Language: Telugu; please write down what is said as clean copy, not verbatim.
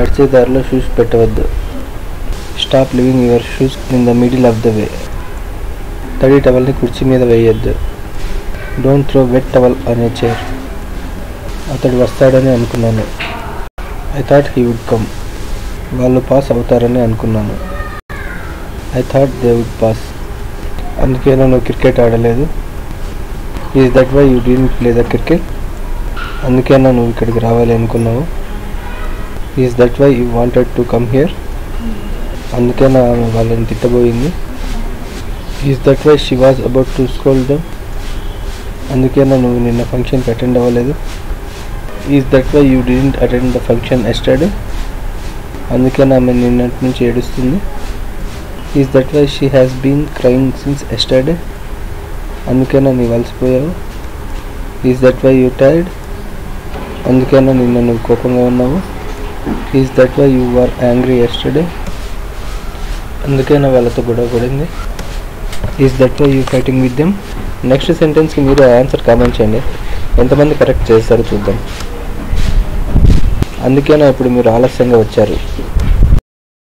నడిచే దారిలో షూస్ పెట్టవద్దు. Stop living your shoes in the middle of the way. తడి టవల్ని కుర్చీ మీద వేయొద్దు. Don't throw wet towel on a chair. అతడు వస్తాడని అనుకున్నాను. I thought he would come. వాళ్ళు పాస్ అవుతారని అనుకున్నాను. I thought they would pass. అందుకేనా నువ్వు క్రికెట్ ఆడలేదు? Is that why you didn't play the cricket? అందుకేనా నువ్వు ఇక్కడికి రావాలి అనుకున్నావు? Is that why you wanted to come here? అందుకేనా ఆమె వాళ్ళని తిట్టబోయింది? Is that why she was about to scold them? అందుకేనా నువ్వు నిన్న ఫంక్షన్కి అటెండ్ అవ్వలేదు? Is that why you didn't attend the function yesterday? అందుకేనా ఆమె నిన్నటి నుంచి ఏడుస్తుంది? Is that why she has been crying since yesterday? అందుకేనా నీవు అలసిపోయావు? Is that why you tired? అందుకేనా నిన్న నువ్వు కోపంగా ఉన్నావు? Is that why you are angry yesterday? అందుకేనా వాళ్ళతో గొడవ పడింది? Is that why you fighting with them? Next సెంటెన్స్కి మీరు ఆన్సర్ కామెంట్ చేయండి. ఎంతమంది కరెక్ట్ చేస్తారో చూద్దాం. అందుకేనా ఇప్పుడు మీరు ఆలస్యంగా వచ్చారు?